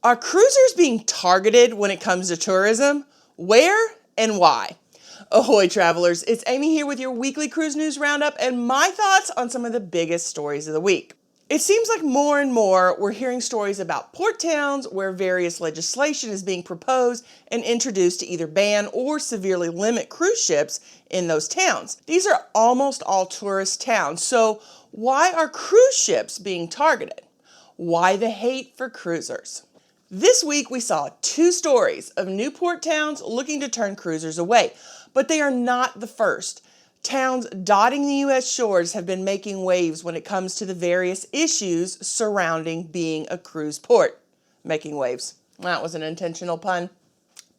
Are cruisers being targeted when it comes to tourism? Where and why? Ahoy travelers, it's Amy here with your weekly Cruise News Roundup and my thoughts on some of the biggest stories of the week. It seems like more and more we're hearing stories about port towns where various legislation is being proposed and introduced to either ban or severely limit cruise ships in those towns. These are almost all tourist towns, so why are cruise ships being targeted? Why the hate for cruisers? This week we saw two stories of new port towns looking to turn cruisers away, but they are not the first. Towns dotting the U.S. shores have been making waves when it comes to the various issues surrounding being a cruise port. Making waves. That was an intentional pun.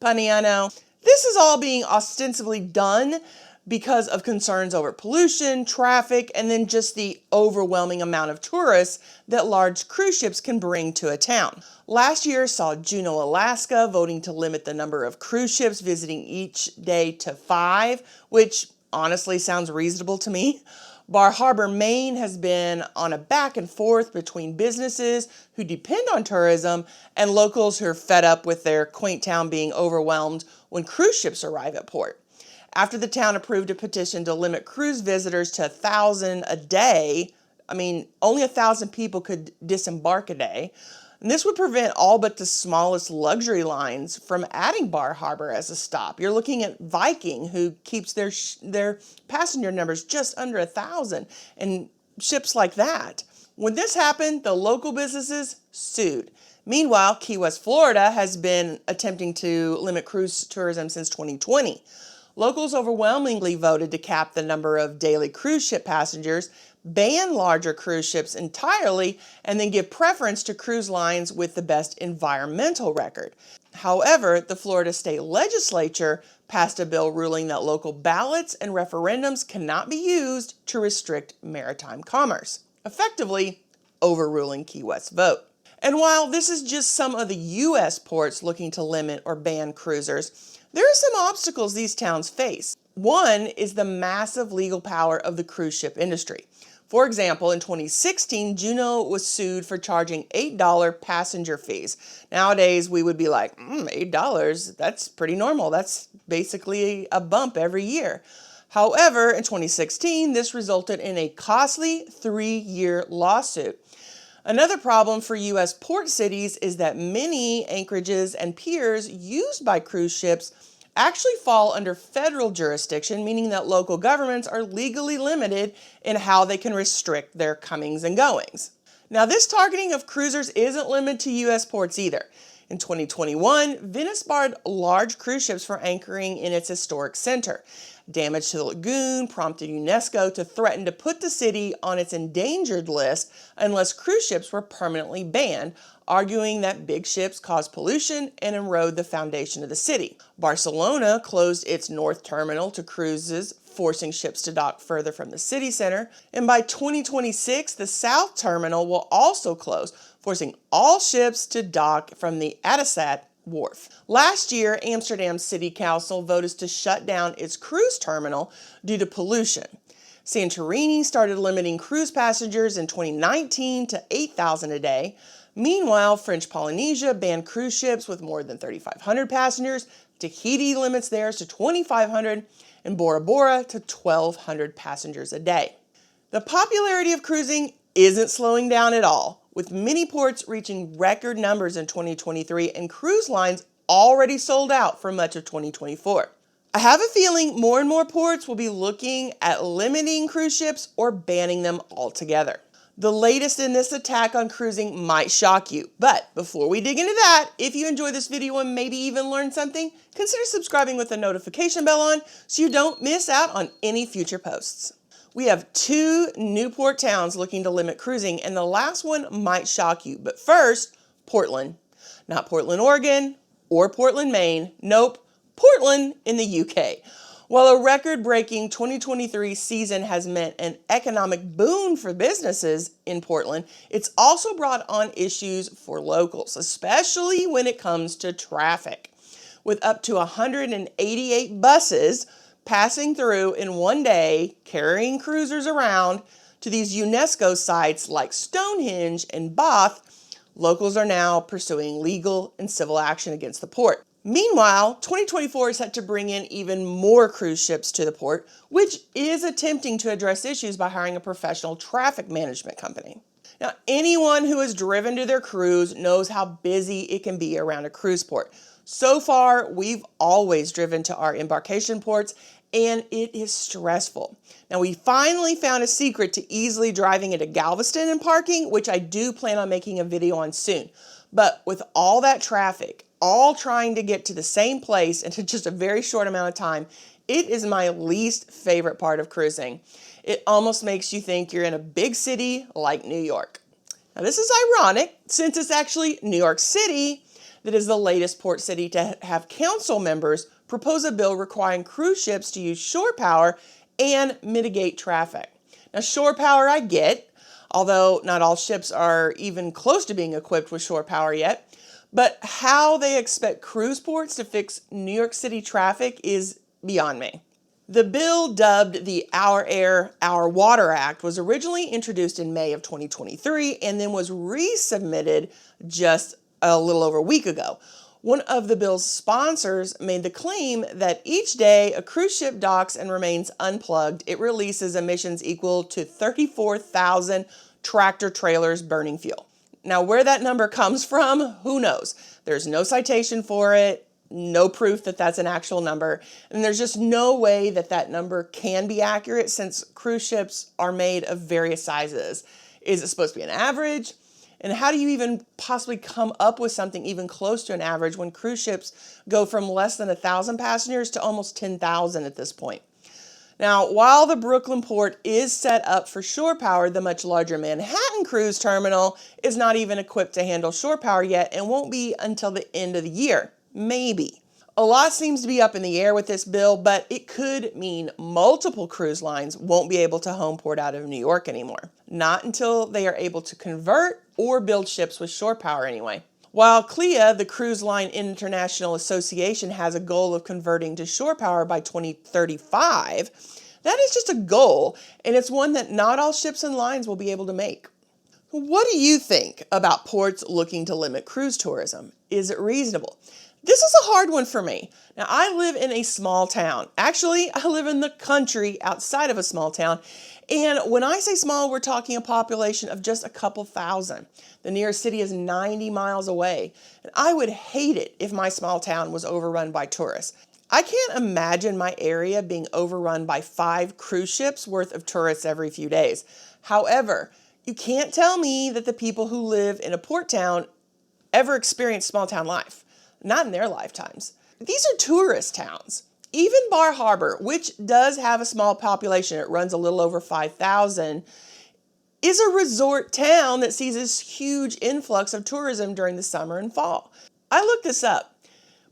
Punny, I know. This is all being ostensibly done because of concerns over pollution, traffic, and then just the overwhelming amount of tourists that large cruise ships can bring to a town. Last year saw Juneau, Alaska voting to limit the number of cruise ships visiting each day to 5, which honestly sounds reasonable to me. Bar Harbor, Maine has been on a back and forth between businesses who depend on tourism and locals who are fed up with their quaint town being overwhelmed when cruise ships arrive at port. After the town approved a petition to limit cruise visitors to 1,000 a day, only 1,000 people could disembark a day. And this would prevent all but the smallest luxury lines from adding Bar Harbor as a stop. You're looking at Viking, who keeps their passenger numbers just under 1,000, and ships like that. When this happened, the local businesses sued. Meanwhile, Key West, Florida has been attempting to limit cruise tourism since 2020. Locals overwhelmingly voted to cap the number of daily cruise ship passengers, ban larger cruise ships entirely, and then give preference to cruise lines with the best environmental record. However, the Florida State Legislature passed a bill ruling that local ballots and referendums cannot be used to restrict maritime commerce, effectively overruling Key West's vote. And while this is just some of the U.S. ports looking to limit or ban cruisers, there are some obstacles these towns face. One is the massive legal power of the cruise ship industry. For example, in 2016, Juneau was sued for charging $8 passenger fees. Nowadays, we would be like, $8, that's pretty normal. That's basically a bump every year. However, in 2016, this resulted in a costly 3-year lawsuit. Another problem for U.S. port cities is that many anchorages and piers used by cruise ships actually fall under federal jurisdiction, meaning that local governments are legally limited in how they can restrict their comings and goings. Now, this targeting of cruisers isn't limited to U.S. ports either. In 2021, Venice barred large cruise ships from anchoring in its historic center. Damage to the lagoon prompted UNESCO to threaten to put the city on its endangered list unless cruise ships were permanently banned, arguing that big ships cause pollution and erode the foundation of the city. Barcelona closed its north terminal to cruises, forcing ships to dock further from the city center. And by 2026, the south terminal will also close, forcing all ships to dock from the Adasat wharf. Last year, Amsterdam City Council voted to shut down its cruise terminal due to pollution. Santorini started limiting cruise passengers in 2019 to 8,000 a day. Meanwhile, French Polynesia banned cruise ships with more than 3,500 passengers. Tahiti limits theirs to 2,500 and Bora Bora to 1,200 passengers a day. The popularity of cruising isn't slowing down at all, with many ports reaching record numbers in 2023 and cruise lines already sold out for much of 2024. I have a feeling more and more ports will be looking at limiting cruise ships or banning them altogether. The latest in this attack on cruising might shock you, but before we dig into that, if you enjoy this video and maybe even learn something, consider subscribing with the notification bell on so you don't miss out on any future posts. We have 2 new port towns looking to limit cruising, and the last one might shock you. But first, Portland. Not Portland, Oregon, or Portland, Maine. Nope, Portland in the UK. While a record-breaking 2023 season has meant an economic boon for businesses in Portland, it's also brought on issues for locals, especially when it comes to traffic. With up to 188 buses passing through in one day, carrying cruisers around to these UNESCO sites like Stonehenge and Bath, Locals are now pursuing legal and civil action against the port. Meanwhile, 2024 is set to bring in even more cruise ships to the port, which is attempting to address issues by hiring a professional traffic management company. Now, anyone who has driven to their cruise knows how busy it can be around a cruise port. So far, we've always driven to our embarkation ports, and it is stressful. Now, we finally found a secret to easily driving into Galveston and parking, which I do plan on making a video on soon. But with all that traffic, all trying to get to the same place in just a very short amount of time, it is my least favorite part of cruising. It almost makes you think you're in a big city like New York. Now, this is ironic since it's actually New York City that is the latest port city to have council members propose a bill requiring cruise ships to use shore power and mitigate traffic. Now, shore power I get, although not all ships are even close to being equipped with shore power yet. But how they expect cruise ports to fix New York City traffic is beyond me. The bill, dubbed the Our Air, Our Water Act, was originally introduced in May of 2023 and then was resubmitted just a little over a week ago. One of the bill's sponsors made the claim that each day a cruise ship docks and remains unplugged, it releases emissions equal to 34,000 tractor trailers burning fuel. Now, where that number comes from, who knows? There's no citation for it, no proof that that's an actual number, and there's just no way that that number can be accurate since cruise ships are made of various sizes. Is it supposed to be an average? And how do you even possibly come up with something even close to an average when cruise ships go from less than 1,000 passengers to almost 10,000 at this point? Now, while the Brooklyn port is set up for shore power, the much larger Manhattan cruise terminal is not even equipped to handle shore power yet and won't be until the end of the year. Maybe. A lot seems to be up in the air with this bill, but it could mean multiple cruise lines won't be able to home port out of New York anymore. Not until they are able to convert or build ships with shore power anyway. While CLIA, the Cruise Line International Association, has a goal of converting to shore power by 2035, that is just a goal, and it's one that not all ships and lines will be able to make. What do you think about ports looking to limit cruise tourism? Is it reasonable? This is a hard one for me. Now, I live in a small town. Actually, I live in the country outside of a small town. And when I say small, we're talking a population of just a couple thousand. The nearest city is 90 miles away. And I would hate it if my small town was overrun by tourists. I can't imagine my area being overrun by 5 cruise ships worth of tourists every few days. However, you can't tell me that the people who live in a port town ever experience small town life. Not in their lifetimes. These are tourist towns. Even Bar Harbor, which does have a small population, it runs a little over 5,000, is a resort town that sees this huge influx of tourism during the summer and fall. I looked this up.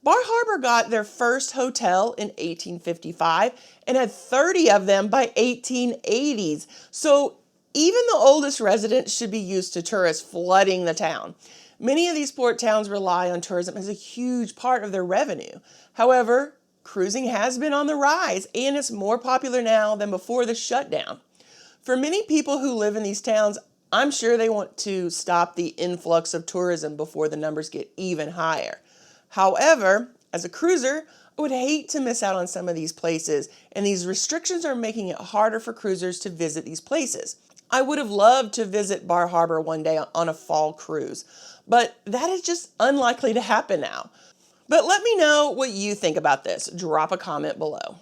Bar Harbor got their first hotel in 1855 and had 30 of them by 1880s. So even the oldest residents should be used to tourists flooding the town. Many of these port towns rely on tourism as a huge part of their revenue. However, cruising has been on the rise and it's more popular now than before the shutdown. For many people who live in these towns, I'm sure they want to stop the influx of tourism before the numbers get even higher. However, as a cruiser, I would hate to miss out on some of these places, and these restrictions are making it harder for cruisers to visit these places. I would have loved to visit Bar Harbor one day on a fall cruise, but that is just unlikely to happen now. But let me know what you think about this. Drop a comment below.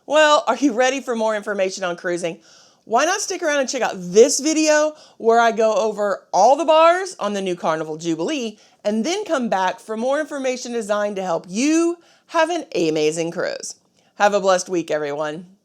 Well, are you ready for more information on cruising? Why not stick around and check out this video where I go over all the bars on the new Carnival Jubilee and then come back for more information designed to help you have an amazing cruise. Have a blessed week, everyone.